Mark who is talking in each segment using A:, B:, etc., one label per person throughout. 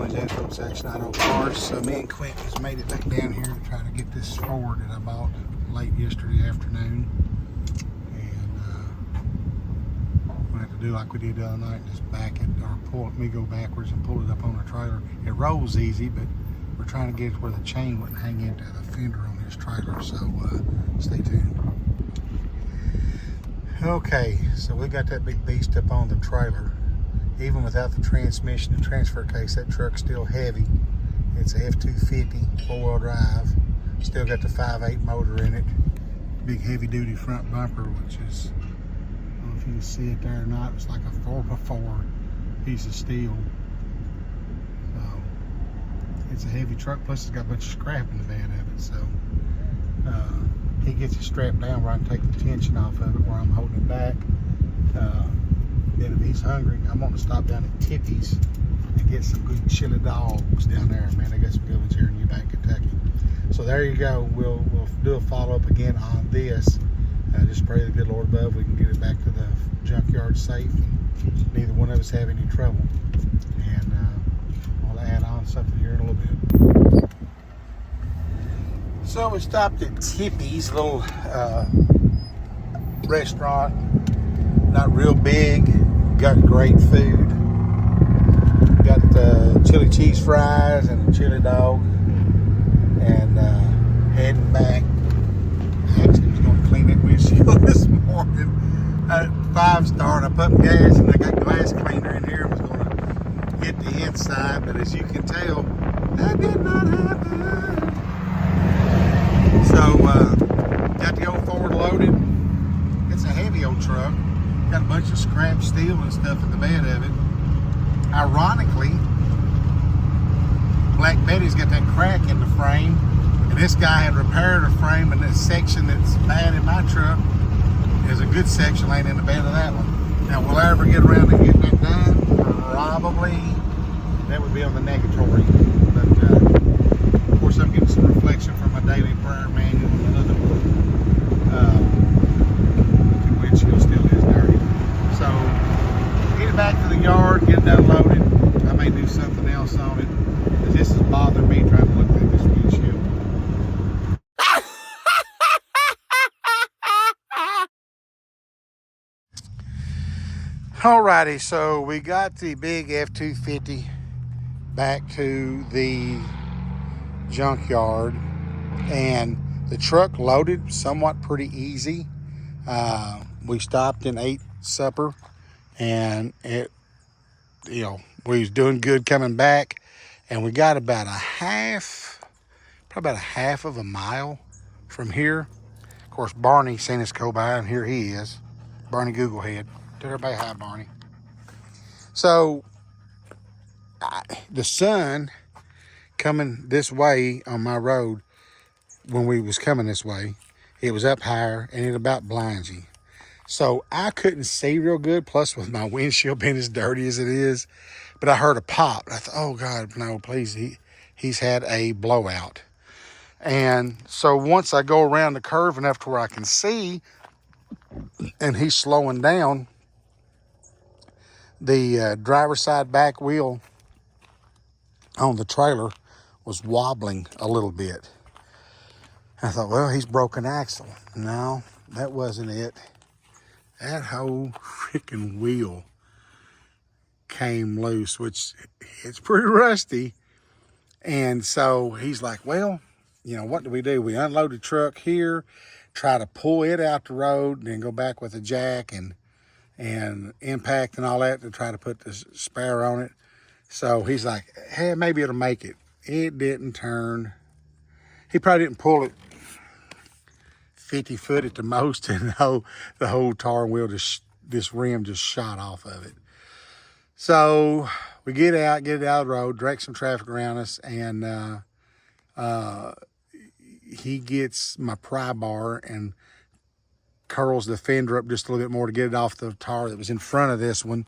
A: College Asphalt Section Auto Parts. So me and Quint just made it back down here to try to get this Ford that I bought late yesterday afternoon. And we'll have to do like we did the other night, just back it or pull it, me go backwards and pull it up on the trailer. It rolls easy, but we're trying to get it where the chain wouldn't hang into the fender on this trailer. So stay tuned. Okay, so we got that big beast up on the trailer. Even without the transmission and transfer case, that truck's still heavy. It's a F-250 four-wheel drive. Still got the 5.8 motor in it. Big heavy-duty front bumper, which is, I don't know if you can see it there or not. It's like a 4x4 piece of steel. So it's a heavy truck. Plus, it's got a bunch of scrap in the bed of it. So he gets it strapped down where I can take the tension off of it, where I'm holding it back. Then if he's hungry, I'm going to stop down at Tippy's and get some good chili dogs down there. Man, they got some good ones here in New Bank, Kentucky. So there you go. We'll do a follow-up again on this. Just pray the good Lord above we can get it back to the junkyard safe and neither one of us have any trouble. And I'll add on something here in a little bit. So we stopped at Tippy's, little restaurant. Not real big, got great food. Got the chili cheese fries and the chili dog. And heading back. Actually, I was going to clean that windshield this morning. 5-star, and I put gas and I got glass cleaner in here. I was going to hit the inside, but as you can tell, that did not happen. So, got the old Ford loaded. It's a heavy old truck. Got a bunch of scrap steel and stuff in the bed of it. Ironically, Black Betty's got that crack in the frame, and this guy had repaired a frame, and this section that's bad in my truck is a good section laying in the bed of that one. Now, will I ever get around to getting that done? Probably. That would be on the negatory. But, of course, I'm getting some reflection from my daily prayer manual and another book. The windshield still is dirty. So, get it back to the yard, get it unloaded. I may do something else on it, because this is bothering me trying to look at this windshield. Alrighty, so we got the big F-250 back to the junkyard, and the truck loaded somewhat pretty easy. We stopped and ate supper, and it, we was doing good coming back, and we got about probably about a half of a mile from here. Of course, Barney seen us go by, and here he is, Barney Googlehead. Tell everybody hi, Barney. So the sun coming this way on my road, when we was coming this way, it was up higher and it about blinds you. So I couldn't see real good, plus with my windshield being as dirty as it is. But I heard a pop. I thought, oh God, no, please, he's had a blowout. And so once I go around the curve enough to where I can see, and he's slowing down, the driver's side back wheel on the trailer was wobbling a little bit. I thought, well, he's broken axle. No, that wasn't it. That whole freaking wheel came loose, which it's pretty rusty. And so he's like, well, what do? We unload the truck here, try to pull it out the road, and then go back with a jack and impact and all that to try to put the spare on it. So he's like, hey, maybe it'll make it. It didn't turn. He probably didn't pull it 50 foot at the most, and the whole tar wheel, this rim just shot off of it. So we get it out of the road, direct some traffic around us, and he gets my pry bar and curls the fender up just a little bit more to get it off the tar that was in front of this one,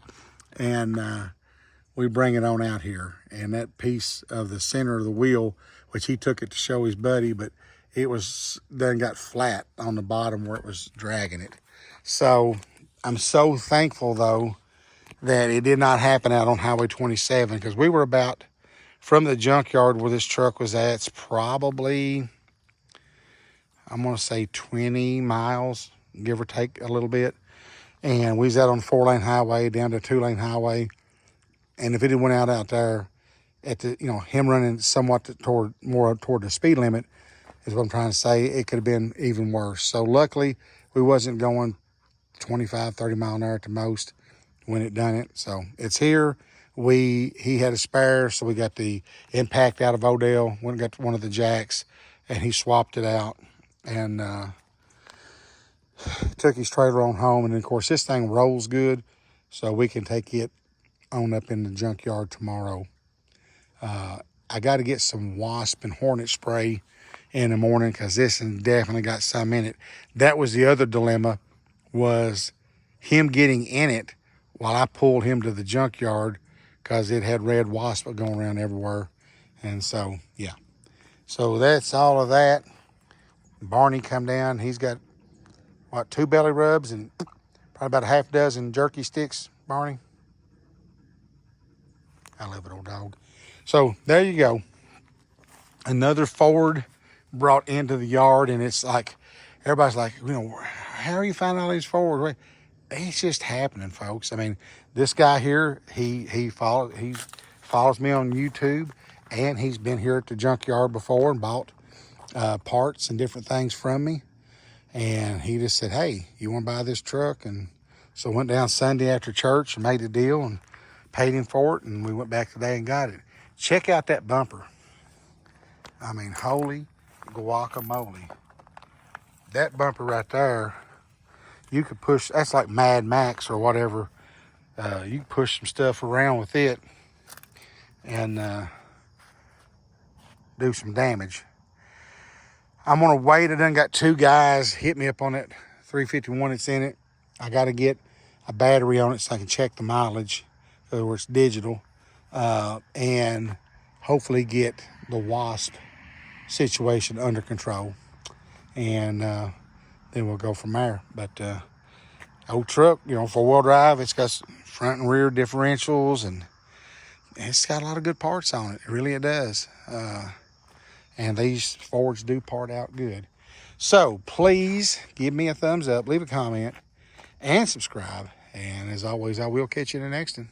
A: and we bring it on out here. And that piece of the center of the wheel, which he took it to show his buddy, but it was then got flat on the bottom where it was dragging it. So I'm so thankful though that it did not happen out on Highway 27, because we were about from the junkyard where this truck was at, it's probably, I'm going to say 20 miles, give or take a little bit. And we was out on 4-lane highway down to 2-lane highway. And if it had went out there at the, him running somewhat more toward the speed limit is what I'm trying to say, it could have been even worse. So luckily we wasn't going 25, 30 mile an hour at the most when it done it. So it's here. He had a spare, so we got the impact out of Odell, went and got one of the jacks, and he swapped it out and took his trailer on home. And then, of course, this thing rolls good, so we can take it on up in the junkyard tomorrow. I got to get some wasp and hornet spray in the morning because this has definitely got some in it. That was the other dilemma, was him getting in it while I pulled him to the junkyard because it had red wasp going around everywhere. And so, yeah. So that's all of that. Barney come down. He's got, 2 belly rubs and probably about a half dozen jerky sticks, Barney. I love it, old dog. So there you go. Another Ford brought into the yard, and it's like, everybody's like, how are you finding all these Fords? It's just happening, folks. I mean, this guy here, he follows me on YouTube, and he's been here at the junkyard before and bought parts and different things from me. And he just said, hey, you want to buy this truck? And so went down Sunday after church and made a deal and paid him for it. And we went back today and got it. Check out that bumper. I mean, holy guacamole. That bumper right there, you could push, that's like Mad Max or whatever. You can push some stuff around with it and do some damage. I'm gonna wait. I done got 2 guys hit me up on that 351 that's in it. I gotta get a battery on it so I can check the mileage, where it's digital, and hopefully get the wasp situation under control. And then we'll go from there. But old truck, 4-wheel drive, it's got front and rear differentials, and it's got a lot of good parts on it. It does. And these Fords do part out good. So please give me a thumbs up, leave a comment, and subscribe. And as always, I will catch you in the next one.